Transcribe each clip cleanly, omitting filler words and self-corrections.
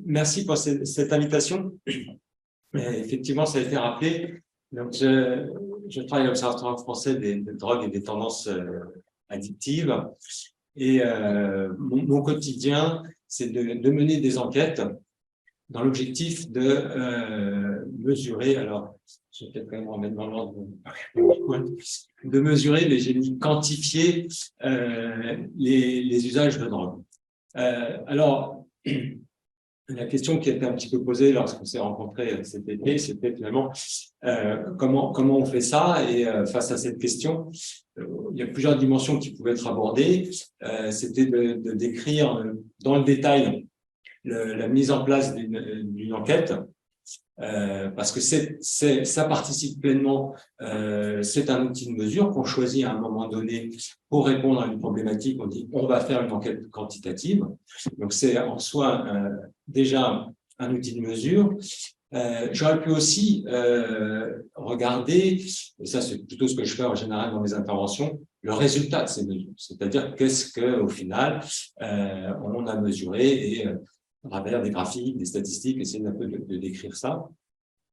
Merci pour cette invitation. Effectivement, ça a été rappelé. Donc, je travaille à l'Observatoire français des drogues et des tendances addictives. Et mon quotidien, c'est de mener des enquêtes dans l'objectif de mesurer, alors je vais peut-être quand même remettre dans l'ordre, de mesurer, mais j'ai mis quantifier les usages de drogue. Alors, la question qui a été un petit peu posée lorsqu'on s'est rencontrés cet été, c'était finalement comment on fait ça. Et face à cette question, il y a plusieurs dimensions qui pouvaient être abordées. C'était de décrire dans le détail la mise en place d'une enquête, parce que ça participe pleinement, c'est un outil de mesure qu'on choisit à un moment donné pour répondre à une problématique. On dit on va faire une enquête quantitative, donc c'est en soi déjà un outil de mesure. J'aurais pu aussi regarder, et ça c'est plutôt ce que je fais en général dans mes interventions, le résultat de ces mesures, c'est-à-dire qu'est-ce que au final on a mesuré, et à travers des graphiques, des statistiques, essayer un peu de décrire ça.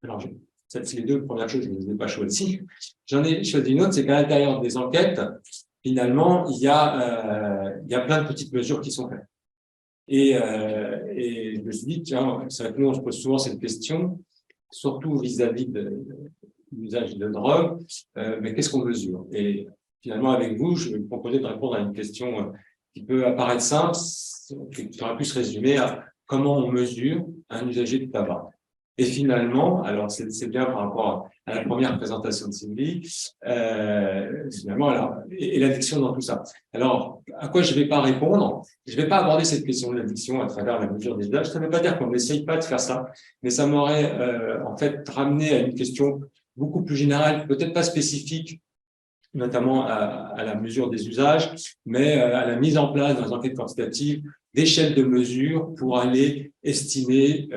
Alors, c'est les deux premières choses, je ne les ai pas choisies. J'en ai choisi une autre, c'est qu'à l'intérieur des enquêtes, finalement, il y a plein de petites mesures qui sont faites. Et je me suis dit, tiens, c'est vrai que nous, on se pose souvent cette question, surtout vis-à-vis de l'usage de drogue, mais qu'est-ce qu'on mesure? Et finalement, avec vous, je vais vous proposer de répondre à une question qui peut apparaître simple, qui aurait pu se résumer à comment on mesure un usager de tabac. Et finalement, alors c'est bien par rapport à la première présentation de Sylvie, finalement, alors, et l'addiction dans tout ça. Alors, à quoi je ne vais pas répondre? Je ne vais pas aborder cette question de l'addiction à travers la mesure des usages. Ça ne veut pas dire qu'on n'essaye pas de faire ça, mais ça m'aurait en fait ramené à une question beaucoup plus générale, peut-être pas spécifique, notamment à la mesure des usages, mais à la mise en place dans les enquêtes quantitatives d'échelles de mesure pour aller estimer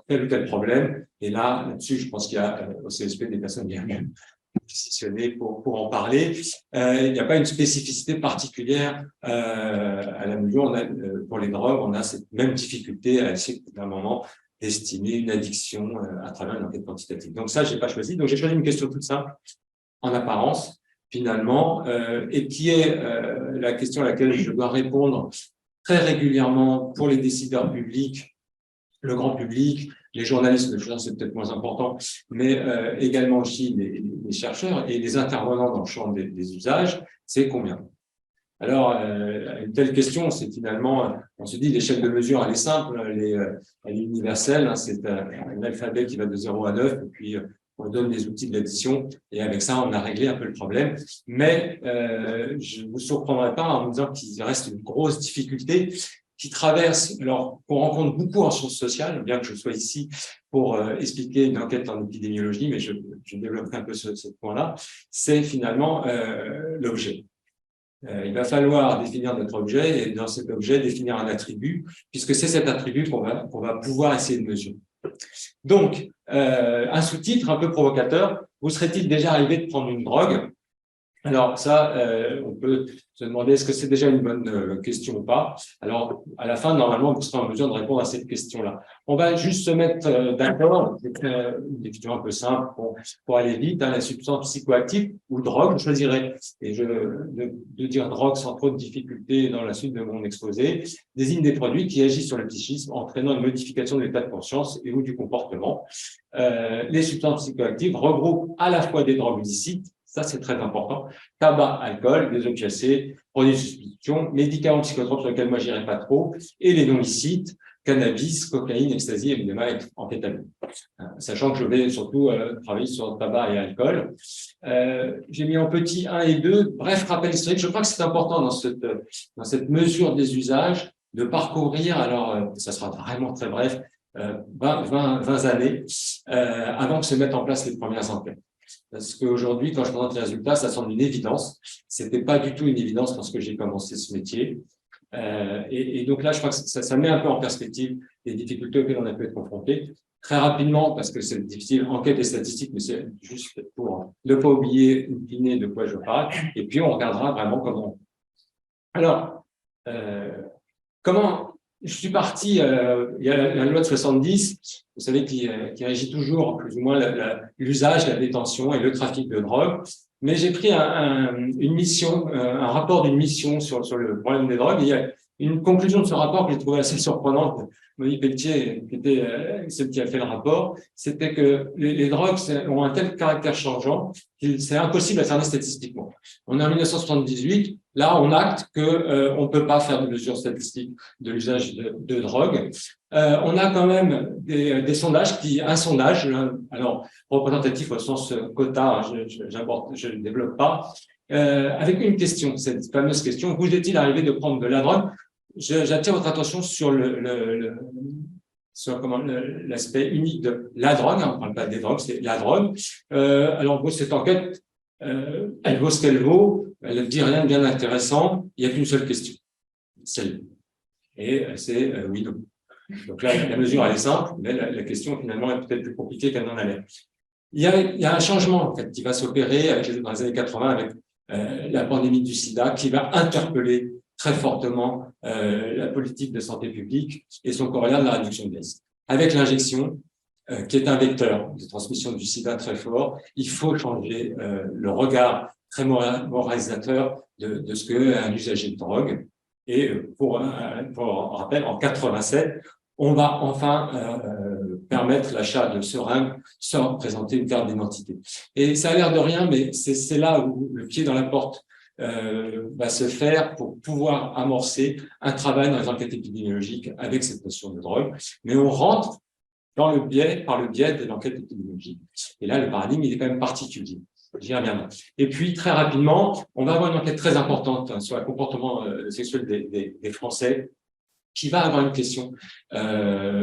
tel ou tel problème. Et là-dessus, je pense qu'il y a au CSP des personnes bien positionnées pour en parler. Il n'y a pas une spécificité particulière à la mesure. On a, pour les drogues, on a cette même difficulté à essayer d'un moment d'estimer une addiction à travers une enquête quantitative. Donc ça, j'ai pas choisi. Donc j'ai choisi une question toute simple, en apparence, finalement, et qui est la question à laquelle je dois répondre très régulièrement pour les décideurs publics, le grand public, les journalistes, le journaliste c'est peut-être moins important, mais également aussi les chercheurs et les intervenants dans le champ des usages, c'est combien? Alors, une telle question, c'est finalement, on se dit, l'échelle de mesure, elle est simple, elle est universelle, hein, c'est un alphabet qui va de 0 à 9, et puis on donne des outils de l'addition, et avec ça, on a réglé un peu le problème. Mais je ne vous surprendrai pas en me disant qu'il reste une grosse difficulté qui traverse, alors qu'on rencontre beaucoup en sciences sociales, bien que je sois ici pour expliquer une enquête en épidémiologie, mais je développerai un peu ce point-là, c'est finalement l'objet. Il va falloir définir notre objet et dans cet objet définir un attribut, puisque c'est cet attribut qu'on va pouvoir essayer de mesurer. Donc, un sous-titre un peu provocateur, vous serait-il déjà arrivé de prendre une drogue? Alors ça, on peut se demander est-ce que c'est déjà une bonne question ou pas. Alors, à la fin, normalement, vous serez en mesure de répondre à cette question-là. On va juste se mettre d'accord, c'est une question un peu simple pour aller vite, hein, la substance psychoactive ou drogue, je choisirais, et de dire drogue sans trop de difficulté dans la suite de mon exposé, désigne des produits qui agissent sur le psychisme, entraînant une modification de l'état de conscience et ou du comportement. Les substances psychoactives regroupent à la fois des drogues licites, ça c'est très important, tabac, alcool, des opiacés, produits de substitution, médicaments psychotropes sur lesquels moi j'irai pas trop, et les non licites, cannabis, cocaïne, ecstasy, évidemment, et amphétamine. Sachant que je vais surtout travailler sur tabac et alcool. J'ai mis en petit 1 et 2, bref rappel historique. Je crois que c'est important dans cette mesure des usages de parcourir, alors ça sera vraiment très bref, 20 années avant que se mettent en place les premières enquêtes. Parce qu'aujourd'hui, quand je présente les résultats, ça semble une évidence. C'était pas du tout une évidence lorsque j'ai commencé ce métier. Et donc là, je crois que ça met un peu en perspective les difficultés auxquelles on a pu être confronté. Très rapidement, parce que c'est difficile, enquête et statistique, mais c'est juste pour ne pas oublier, in de quoi je parle. Et puis, on regardera vraiment comment. Alors, comment je suis parti, il y a la loi de 70, vous savez, qui régit toujours plus ou moins l'usage, la détention et le trafic de drogue. Mais j'ai pris une mission, un rapport d'une mission sur le problème des drogues. Et il y a une conclusion de ce rapport que j'ai trouvé assez surprenante. Monique Pelletier, qui était celle qui a fait le rapport, c'était que les drogues ont un tel caractère changeant qu'il c'est impossible à cerner statistiquement. On est en 1978, là on acte que on peut pas faire de mesures statistiques de l'usage de drogue. On a quand même des sondages un sondage, alors représentatif au sens quota, je ne développe pas, avec une question, cette fameuse question: vous est-il arrivé de prendre de la drogue? J'attire votre attention sur l'aspect unique de la drogue. On ne parle pas des drogues, c'est la drogue. Alors, cette enquête, elle vaut ce qu'elle vaut. Elle ne dit rien de bien intéressant. Il n'y a qu'une seule question. Celle. Et c'est oui, non. Donc là, la mesure, elle est simple, mais la question, finalement, est peut-être plus compliquée qu'elle n'en a l'air. Il y a un changement, en fait, qui va s'opérer dans les années 80 avec la pandémie du sida, qui va interpeller très fortement la politique de santé publique et son corollaire de la réduction des risques. Avec l'injection, qui est un vecteur de transmission du sida très fort, il faut changer le regard très moralisateur de ce qu'est un usager de drogue. Et pour rappel, en 87, on va enfin permettre l'achat de seringues sans présenter une carte d'identité. Et ça a l'air de rien, mais c'est là où le pied dans la porte va se faire pour pouvoir amorcer un travail dans les enquêtes épidémiologiques avec cette notion de drogue. Mais on rentre par le biais de l'enquête épidémiologique. Et là, le paradigme, il est quand même particulier. J'y reviendrai. Et puis, très rapidement, on va avoir une enquête très importante sur le comportement sexuel des Français, qui va avoir une question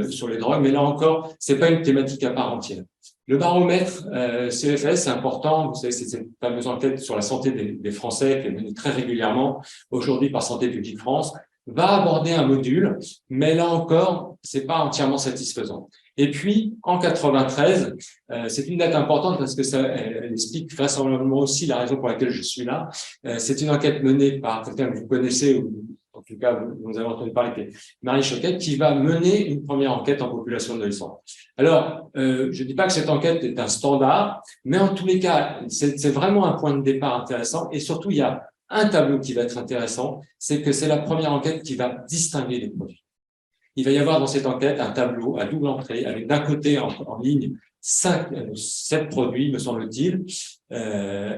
sur les drogues, mais là encore, c'est pas une thématique à part entière. Le baromètre CFS, c'est important. Vous savez, c'est cette fameuse enquête sur la santé des Français qui est menée très régulièrement aujourd'hui par Santé publique France, va aborder un module, mais là encore, c'est pas entièrement satisfaisant. Et puis, en 93, c'est une date importante parce que elle explique vraisemblablement aussi la raison pour laquelle je suis là. C'est une enquête menée par quelqu'un que vous connaissez, ou en tout cas, vous avez entendu parler, qui est Marie Choquette, qui va mener une première enquête en population adolescente. Alors, je ne dis pas que cette enquête est un standard, mais en tous les cas, c'est vraiment un point de départ intéressant. Et surtout, il y a un tableau qui va être intéressant, c'est que c'est la première enquête qui va distinguer les produits. Il va y avoir dans cette enquête un tableau à double entrée avec d'un côté en ligne 7 produits, me semble-t-il,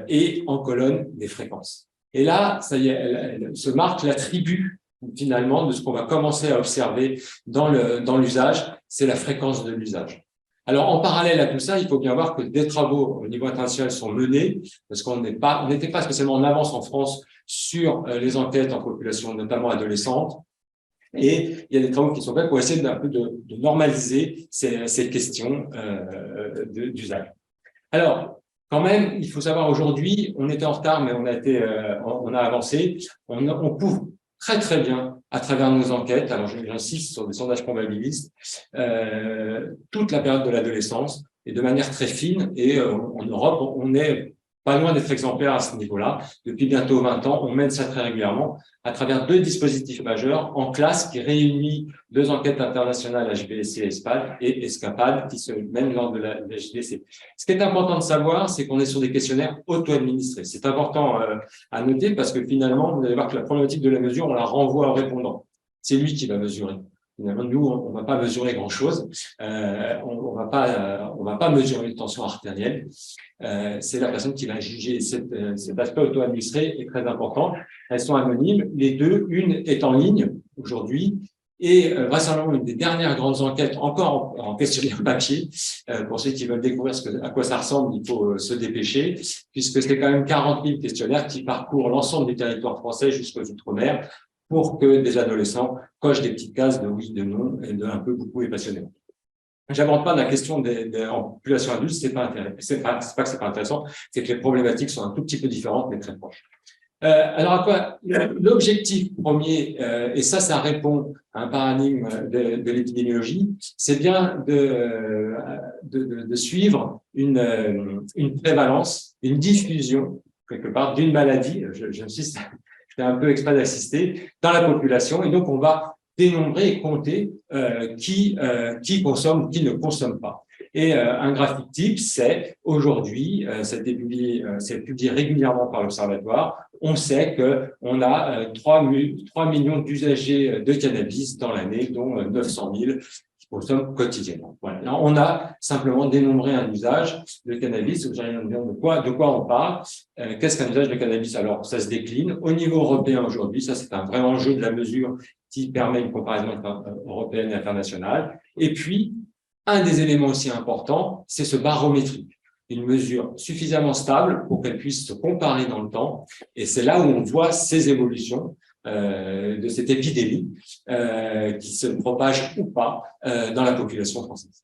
et en colonne des fréquences. Et là, ça y est, elle se marque la tribu finalement de ce qu'on va commencer à observer dans l'usage, c'est la fréquence de l'usage. Alors, en parallèle à tout ça, il faut bien voir que des travaux au niveau international sont menés, parce qu'on n'était pas spécialement en avance en France sur les enquêtes en population, notamment adolescente. Et il y a des travaux qui sont faits pour essayer d'un peu de normaliser ces questions d'usage. Alors, quand même, il faut savoir aujourd'hui, on était en retard, mais on a avancé. On couvre très très bien à travers nos enquêtes. Alors, j'insiste sur des sondages probabilistes, toute la période de l'adolescence et de manière très fine. Et en Europe, on est pas loin d'être exemplaire à ce niveau-là. Depuis bientôt 20 ans, on mène ça très régulièrement à travers 2 dispositifs majeurs en classe qui réunit 2 enquêtes internationales HBSC et ESCAPAD qui se mènent lors de la HBSC. Ce qui est important de savoir, c'est qu'on est sur des questionnaires auto-administrés. C'est important à noter parce que finalement, vous allez voir que la problématique de la mesure, on la renvoie au répondant. C'est lui qui va mesurer. Finalement, nous, on va pas mesurer grand-chose. On va pas mesurer une tension artérielle. C'est la personne qui va juger. Cet aspect auto-administré est très important. Elles sont anonymes. Les deux, une est en ligne aujourd'hui. Et vraisemblablement, une des dernières grandes enquêtes, encore en questionnaire papier, pour ceux qui veulent découvrir à quoi ça ressemble, il faut se dépêcher, puisque c'est quand même 40 000 questionnaires qui parcourent l'ensemble du territoire français jusqu'aux Outre-mer, pour que des adolescents cochent des petites cases de oui, de non, et de un peu, beaucoup et passionnément. J'aborde pas la question en population adulte, c'est pas que c'est pas intéressant, c'est que les problématiques sont un tout petit peu différentes, mais très proches. Alors, à quoi l'objectif premier, et ça répond à un paradigme de l'épidémiologie, c'est bien de suivre une prévalence, une diffusion, quelque part, d'une maladie, j'insiste, je fais un peu exprès d'assister, dans la population, et donc on va dénombrer et compter qui consomme, qui ne consomme pas. Et un graphique type, c'est aujourd'hui, c'est publié régulièrement par l'Observatoire, on sait qu'on a 3 millions d'usagers de cannabis dans l'année, dont 900 000 qui consomment quotidiennement. Voilà. Là, on a simplement dénombré un usage de cannabis. De quoi on parle? Qu'est-ce qu'un usage de cannabis? Alors, ça se décline. Au niveau européen aujourd'hui, ça c'est un vrai enjeu de la mesure qui permet une comparaison européenne et internationale. Et puis, un des éléments aussi importants, c'est ce barométrique, une mesure suffisamment stable pour qu'elle puisse se comparer dans le temps. Et c'est là où on voit ces évolutions de cette épidémie qui se propage ou pas dans la population française.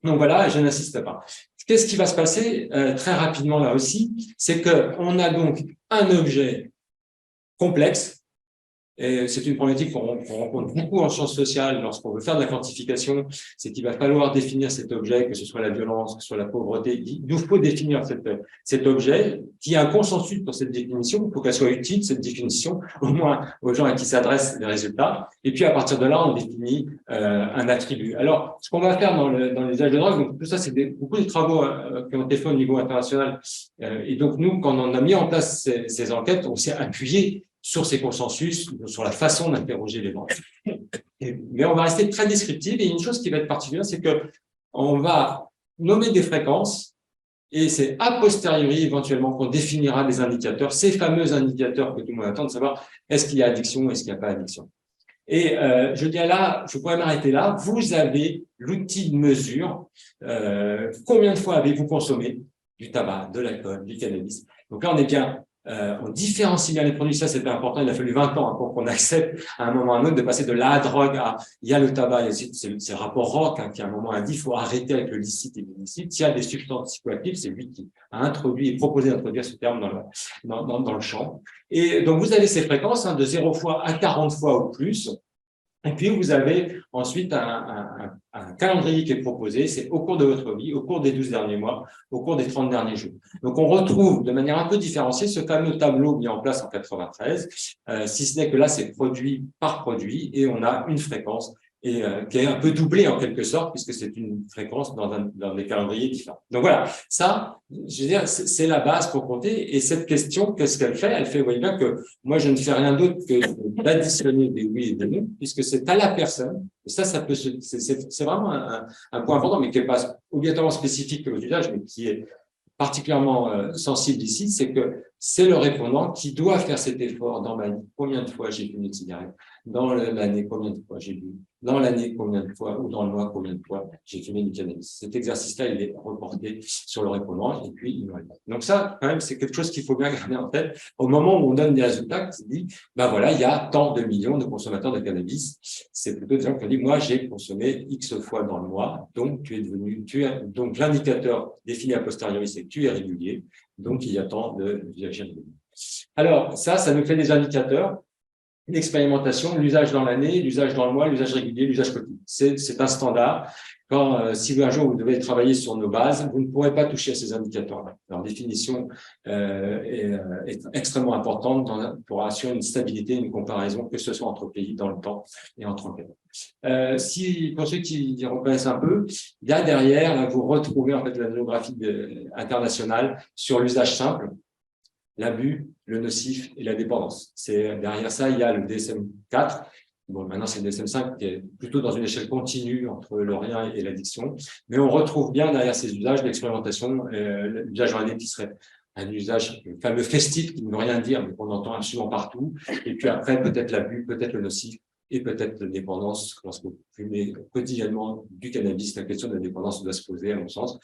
Donc voilà, je n'insiste pas. Qu'est-ce qui va se passer très rapidement là aussi? C'est qu'on a donc un objet complexe. Et c'est une problématique qu'on rencontre beaucoup en sciences sociales lorsqu'on veut faire de la quantification, c'est qu'il va falloir définir cet objet, que ce soit la violence, que ce soit la pauvreté. Il nous faut définir cet objet, qui a un consensus pour cette définition, pour qu'elle soit utile, cette définition, au moins aux gens à qui s'adressent les résultats. Et puis à partir de là, on définit un attribut. Alors, ce qu'on va faire dans les usages de drogue, donc tout ça, c'est beaucoup de travaux qui ont été faits au niveau international. Et donc nous, quand on a mis en place ces enquêtes, on s'est appuyé sur ces consensus, sur la façon d'interroger les ventes. Mais on va rester très descriptif. Et une chose qui va être particulière, c'est qu'on va nommer des fréquences et c'est a posteriori éventuellement qu'on définira des indicateurs, ces fameux indicateurs que tout le monde attend de savoir est-ce qu'il y a addiction ou est-ce qu'il n'y a pas addiction. Et je dis là, je pourrais m'arrêter là. Vous avez l'outil de mesure. Combien de fois avez-vous consommé du tabac, de l'alcool, du cannabis? Donc là, on est bien. On différencie bien les produits, ça c'était important, il a fallu 20 ans pour qu'on accepte à un moment ou à un autre de passer de la drogue à, il y a le tabac, c'est le rapport Rock qui à un moment a dit il faut arrêter avec le licite et l'illicite, il y a des substances psychoactives, c'est lui qui a introduit et proposé d'introduire ce terme dans le champ. Et donc vous avez ces fréquences de 0 fois à 40 fois ou plus. Et puis, vous avez ensuite un calendrier qui est proposé, c'est au cours de votre vie, au cours des 12 derniers mois, au cours des 30 derniers jours. Donc, on retrouve de manière un peu différenciée ce fameux tableau mis en place en 93, si ce n'est que là, c'est produit par produit et on a une fréquence et qui est un peu doublée en quelque sorte, puisque c'est une fréquence dans des calendriers différents. Donc voilà, ça, je veux dire, c'est la base pour compter. Et cette question, qu'est-ce qu'elle fait? Elle fait, vous voyez bien que moi, je ne fais rien d'autre que d'additionner des oui et des non, puisque c'est à la personne. Et ça peut c'est vraiment un point important, mais qui n'est pas obligatoirement spécifique aux usages, mais qui est particulièrement sensible ici, c'est que c'est le répondant qui doit faire cet effort dans ma vie. Combien de fois j'ai fumé une cigarette? Dans l'année, combien de fois j'ai bu? Dans l'année, combien de fois? Ou dans le mois, combien de fois j'ai fumé du cannabis? Cet exercice-là, il est reporté sur le répondant et puis il va. Donc ça, quand même, c'est quelque chose qu'il faut bien garder en tête. Au moment où on donne des résultats, qui dit, ben voilà, il y a tant de millions de consommateurs de cannabis. C'est plutôt des gens qui ont dit, moi, j'ai consommé X fois dans le mois, donc donc l'indicateur défini a posteriori, c'est que tu es régulier, donc il y a tant d'usagers réguliers. Alors, ça nous fait des indicateurs. L'expérimentation, l'usage dans l'année, l'usage dans le mois, l'usage régulier, l'usage quotidien. C'est un standard. Si un jour vous devez travailler sur nos bases, vous ne pourrez pas toucher à ces indicateurs-là. Leur définition est extrêmement importante pour assurer une stabilité, une comparaison, que ce soit entre pays dans le temps et entre enquêtes. Pour ceux qui reconnaissent un peu, il y a derrière, là, vous retrouvez en fait la géographie internationale sur l'usage simple, l'abus, le nocif et la dépendance. Derrière ça, il y a le DSM-4. Bon, maintenant, c'est le DSM-5 qui est plutôt dans une échelle continue entre le rien et l'addiction. Mais on retrouve bien derrière ces usages l'expérimentation, l'usage en année qui serait un usage fameux festif qui ne veut rien dire, mais qu'on entend absolument partout. Et puis après, peut-être l'abus, peut-être le nocif et peut-être la dépendance. Lorsque vous fumez quotidiennement du cannabis, la question de la dépendance doit se poser, à mon sens.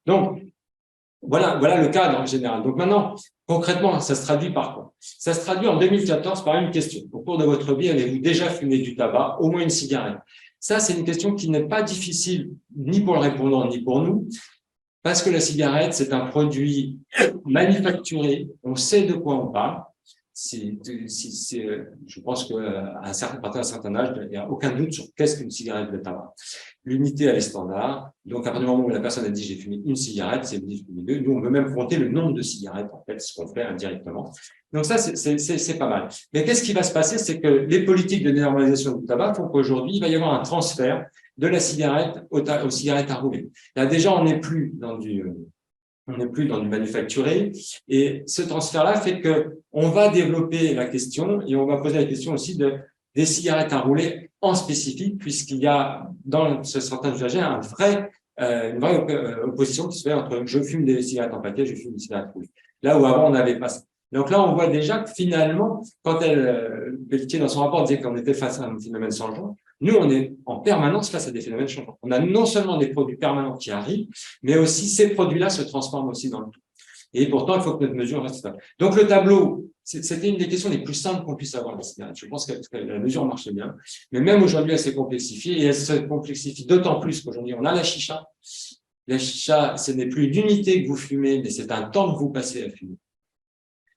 Donc, voilà le cadre en général. Donc maintenant, concrètement, ça se traduit par quoi? Ça se traduit en 2014 par une question. Au cours de votre vie, avez-vous déjà fumé du tabac, au moins une cigarette? Ça, c'est une question qui n'est pas difficile ni pour le répondant ni pour nous, parce que la cigarette, c'est un produit manufacturé, on sait de quoi on parle. Je pense qu'à un certain âge, il n'y a aucun doute sur qu'est-ce qu'une cigarette de tabac. L'unité, elle est standard. Donc, à partir du moment où la personne a dit j'ai fumé une cigarette, c'est fumé deux. Nous, on veut même compter le nombre de cigarettes, en fait, ce qu'on fait indirectement. Donc ça, c'est pas mal. Mais qu'est-ce qui va se passer? C'est que les politiques de dénormalisation du tabac font qu'aujourd'hui, il va y avoir un transfert de la cigarette aux cigarettes à rouler. Là, déjà, on n'est plus dans du manufacturé. Et ce transfert-là fait que on va développer la question et on va poser la question aussi des cigarettes à rouler en spécifique, puisqu'il y a dans certains usagers une vraie opposition qui se fait entre je fume des cigarettes en paquet, je fume des cigarettes roulées. Là où avant, on n'avait pas ça. Donc là, on voit déjà que finalement, quand Pelletier, dans son rapport, disait qu'on était face à un phénomène changeant, nous, on est en permanence face à des phénomènes changeants. On a non seulement des produits permanents qui arrivent, mais aussi ces produits-là se transforment aussi dans le tout. Et pourtant, il faut que notre mesure reste stable. Donc le tableau, c'était une des questions les plus simples qu'on puisse avoir. Je pense que la mesure marchait bien. Mais même aujourd'hui, elle s'est complexifiée et elle se complexifie d'autant plus qu'aujourd'hui, on a la chicha. La chicha, ce n'est plus l'unité que vous fumez, mais c'est un temps que vous passez à fumer.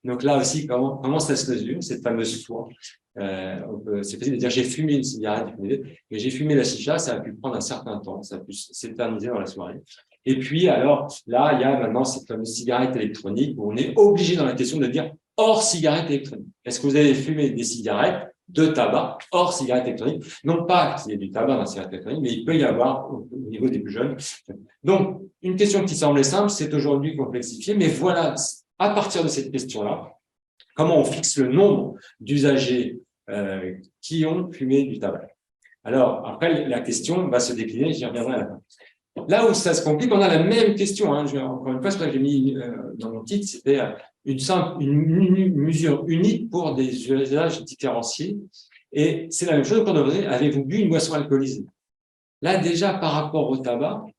Donc là aussi, comment ça se mesure, cette fameuse foi? C'est possible de dire j'ai fumé une cigarette, mais j'ai fumé la chicha, ça a pu prendre un certain temps, ça a pu s'éterniser dans la soirée. Et puis alors là, il y a maintenant cette fameuse cigarette électronique où on est obligé dans la question de dire hors cigarette électronique. Est-ce que vous avez fumé des cigarettes de tabac hors cigarette électronique? Non pas qu'il y ait du tabac dans la cigarette électronique, mais il peut y avoir au niveau des plus jeunes. Donc, une question qui semblait simple, c'est aujourd'hui complexifiée, mais voilà, à partir de cette question-là, comment on fixe le nombre d'usagers qui ont fumé du tabac. Alors, après, la question va se décliner, j'y reviendrai à la fin. Là où ça se complique, on a la même question. Encore une fois, ce que j'ai mis dans mon titre, c'était une mesure unique pour des usages différenciés. Et c'est la même chose qu'on devrait. Avez-vous bu une boisson alcoolisée? Là, déjà, par rapport au tabac, vous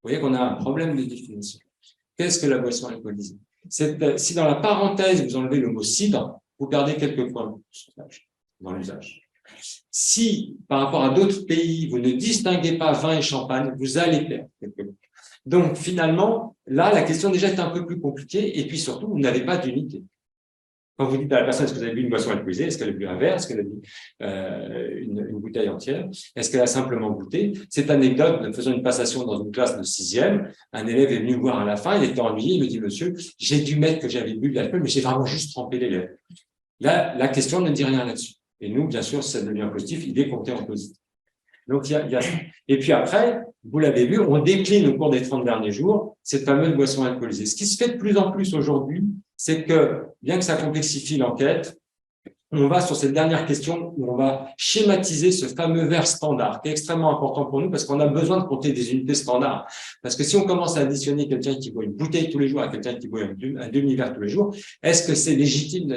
voyez qu'on a un problème de définition. Qu'est-ce que la boisson alcoolisée? Si dans la parenthèse, vous enlevez le mot cidre, vous perdez quelques points dans l'usage. Si, par rapport à d'autres pays, vous ne distinguez pas vin et champagne, vous allez perdre quelques points. Donc, finalement, là, la question déjà est un peu plus compliquée, et puis surtout, vous n'avez pas d'unité. Quand vous dites à la personne, est-ce que vous avez bu une boisson alcoolisée? Est-ce qu'elle a bu un verre? Est-ce qu'elle a bu une bouteille entière? Est-ce qu'elle a simplement goûté? Cette anecdote, nous faisons une passation dans une classe de 6e. Un élève est venu me voir à la fin, il était ennuyé, il me dit, monsieur, j'ai dû mettre que j'avais bu de l'alcool, mais j'ai vraiment juste trempé les lèvres. Là, la question ne dit rien là-dessus. Et nous, bien sûr, si ça devient positif, il est compté en positif. Donc, il y a ça. Et puis après, vous l'avez vu, on décline au cours des 30 derniers jours cette fameuse boisson alcoolisée. Ce qui se fait de plus en plus aujourd'hui, c'est que, bien que ça complexifie l'enquête, on va sur cette dernière question où on va schématiser ce fameux verre standard, qui est extrêmement important pour nous parce qu'on a besoin de compter des unités standards. Parce que si on commence à additionner quelqu'un qui boit une bouteille tous les jours à quelqu'un qui boit un demi-verre tous les jours, est-ce que c'est légitime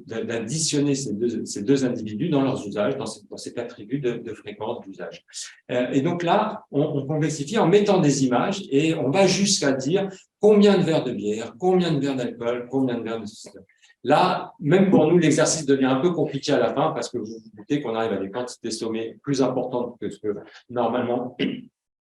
d'additionner ces deux individus dans leurs usages, dans cet attribut de fréquence d'usage? Et donc là, on complexifie en mettant des images et on va jusqu'à dire combien de verres de bière, combien de verres d'alcool, combien de verres de ceci. Là, même pour nous, l'exercice devient un peu compliqué à la fin parce que vous vous doutez qu'on arrive à des quantités sommées plus importantes que ce que normalement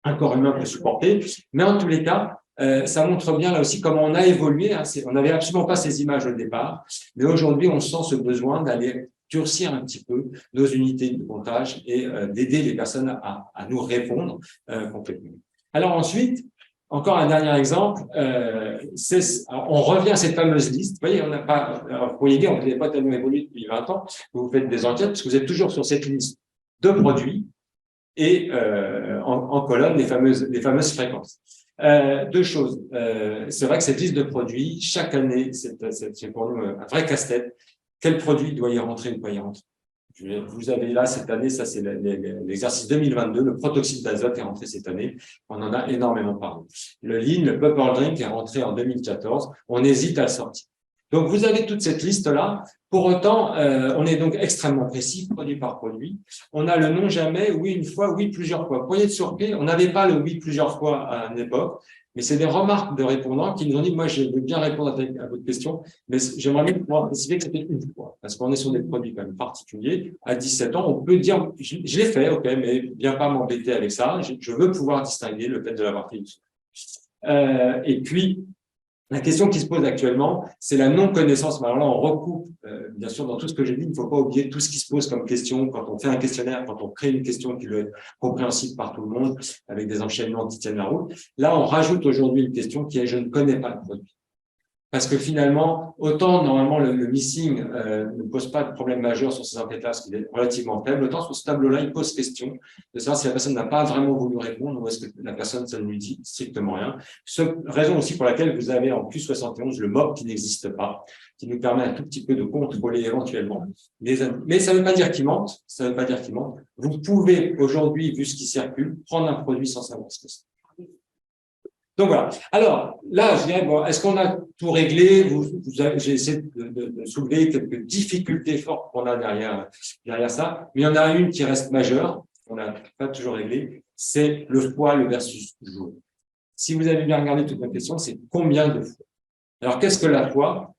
un corps humain peut supporter. Mais en tous les cas, ça montre bien là aussi comment on a évolué. On n'avait absolument pas ces images au départ, mais aujourd'hui, on sent ce besoin d'aller durcir un petit peu nos unités de comptage et d'aider les personnes à nous répondre complètement. Alors ensuite, encore un dernier exemple, on revient à cette fameuse liste. Vous voyez, on n'a pas, alors, vous pourriez dire, on n'avait pas tellement évolué depuis 20 ans, vous faites des enquêtes parce que vous êtes toujours sur cette liste de produits et en colonne les fameuses fréquences. Deux choses. C'est vrai que cette liste de produits, chaque année, c'est pour nous un vrai casse-tête. Quel produit doit y rentrer ou pas y rentrer? Vous avez là cette année, ça c'est l'exercice 2022, le protoxyde d'azote est rentré cette année, on en a énormément parlé. Le lean, le purple drink est rentré en 2014, on hésite à le sortir. Donc vous avez toute cette liste-là, pour autant, on est donc extrêmement précis, produit par produit. On a le non jamais, oui une fois, oui plusieurs fois. Vous pourriez être surpris, on n'avait pas le oui plusieurs fois à une époque, mais c'est des remarques de répondants qui nous ont dit, moi je veux bien répondre à votre question, mais j'aimerais bien pouvoir préciser que c'était une fois, parce qu'on est sur des produits quand même particuliers. À 17 ans, on peut dire, je l'ai fait, ok, mais viens pas m'embêter avec ça, je veux pouvoir distinguer le fait de l'avoir fait une fois. Et puis, la question qui se pose actuellement, c'est la non-connaissance. Alors là, on recoupe, bien sûr, dans tout ce que j'ai dit, il ne faut pas oublier tout ce qui se pose comme question quand on fait un questionnaire, quand on crée une question qui doit être compréhensible par tout le monde, avec des enchaînements qui tiennent la route. Là, on rajoute aujourd'hui une question qui est « je ne connais pas le produit ». Parce que finalement, autant normalement le missing ne pose pas de problème majeur sur ces enquêtes-là, parce qu'il est relativement faible, autant sur ce tableau-là, il pose question de savoir si la personne n'a pas vraiment voulu répondre ou est-ce que la personne, ça ne lui dit strictement rien. Raison aussi pour laquelle vous avez en plus 71 le MOB qui n'existe pas, qui nous permet un tout petit peu de contrôler éventuellement les amis. Mais ça ne veut pas dire qu'il mente, ça ne veut pas dire qu'il mente. Vous pouvez aujourd'hui, vu ce qui circule, prendre un produit sans savoir ce que c'est. Donc voilà. Alors là, je dirais, bon, est-ce qu'on a tout réglé? J'ai essayé de soulever quelques difficultés fortes qu'on a derrière ça, mais il y en a une qui reste majeure, on n'a pas toujours réglé, c'est le fois, le versus jour. Si vous avez bien regardé toute ma question, c'est combien de fois? Alors qu'est-ce que la fois?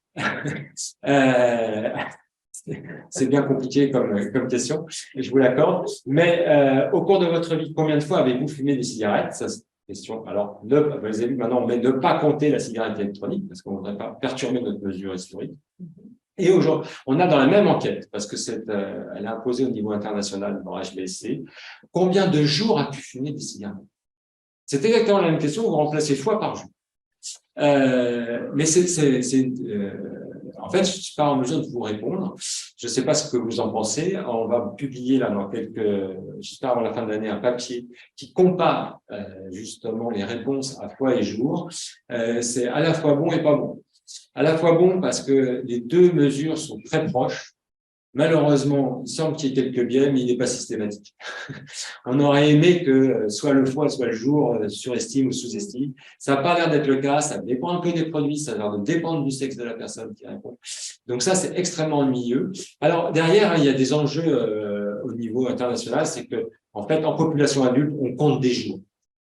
C'est bien compliqué comme question, je vous l'accorde, mais au cours de votre vie, combien de fois avez-vous fumé des cigarettes? Ça, question. Alors, vous avez vu, maintenant, on met ne pas compter la cigarette électronique, parce qu'on ne voudrait pas perturber notre mesure historique. Et aujourd'hui, on a dans la même enquête, parce que elle est imposée au niveau international dans HBSC, combien de jours as-tu fumé des cigarettes? C'est exactement la même question, vous remplacez fois par jour. Mais en fait, je ne suis pas en mesure de vous répondre. Je ne sais pas ce que vous en pensez. On va publier là dans j'espère avant la fin de l'année, un papier qui compare justement les réponses à fois et jour. C'est à la fois bon et pas bon. À la fois bon parce que les deux mesures sont très proches. Malheureusement, il semble qu'il y ait quelques biais, mais il n'est pas systématique. On aurait aimé que soit le fois, soit le jour surestime ou sous-estime. Ça n'a pas l'air d'être le cas, ça dépend un peu des produits, ça a l'air de dépendre du sexe de la personne qui répond. Donc ça, c'est extrêmement ennuyeux. Alors derrière, il y a des enjeux au niveau international, c'est que en fait, en population adulte, on compte des jours.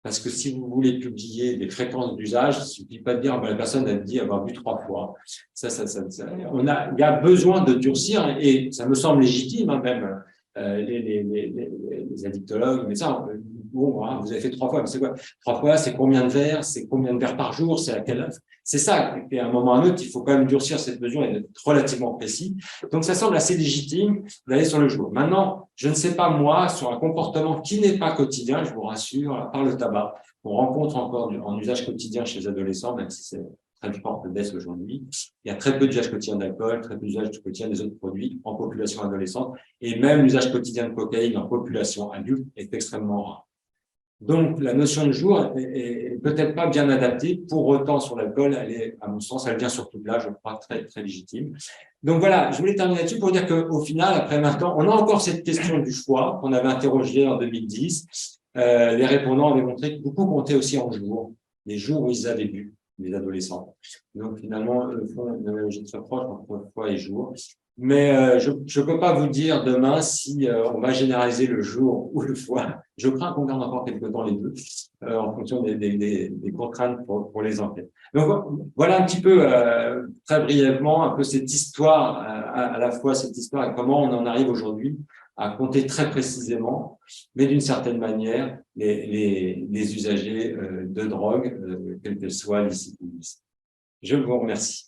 Parce que si vous voulez publier des fréquences d'usage, il ne suffit pas de dire la personne a dit avoir bu 3 fois. Il y a besoin de durcir, et ça me semble légitime, hein, même les addictologues, les médecins. Bon, hein, vous avez fait 3 fois, mais c'est quoi? 3 fois, c'est combien de verres? C'est combien de verres par jour? C'est à quelle? C'est ça. Et à un moment ou à un autre, il faut quand même durcir cette mesure et être relativement précis. Donc, ça semble assez légitime d'aller sur le jour. Maintenant, je ne sais pas, moi, sur un comportement qui n'est pas quotidien, je vous rassure, à part le tabac, qu'on rencontre encore en usage quotidien chez les adolescents, même si c'est très forte baisse aujourd'hui. Il y a très peu d'usage quotidien d'alcool, très peu d'usage quotidien des autres produits en population adolescente, et même l'usage quotidien de cocaïne en population adulte est extrêmement rare. Donc, la notion de jour est peut-être pas bien adaptée. Pour autant, sur l'alcool, elle est, à mon sens, elle vient surtout de là, je crois, très, très légitime. Donc voilà, je voulais terminer là-dessus pour dire qu'au final, après 20 ans, on a encore cette question du choix qu'on avait interrogée en 2010. Les répondants avaient montré que beaucoup comptaient aussi en jours, les jours où ils avaient bu, les adolescents. Donc finalement, le fond, une analogie très proche entre fois et jour. Mais je ne peux pas vous dire demain si on va généraliser le jour ou le foie. Je crains qu'on garde encore quelque temps les deux, en fonction des contraintes pour les enquêtes. Donc voilà un petit peu, très brièvement, un peu cette histoire, à la fois cette histoire et comment on en arrive aujourd'hui à compter très précisément, mais d'une certaine manière, les usagers de drogue, quelle qu'elle soit, licite ou illicite. Je vous remercie.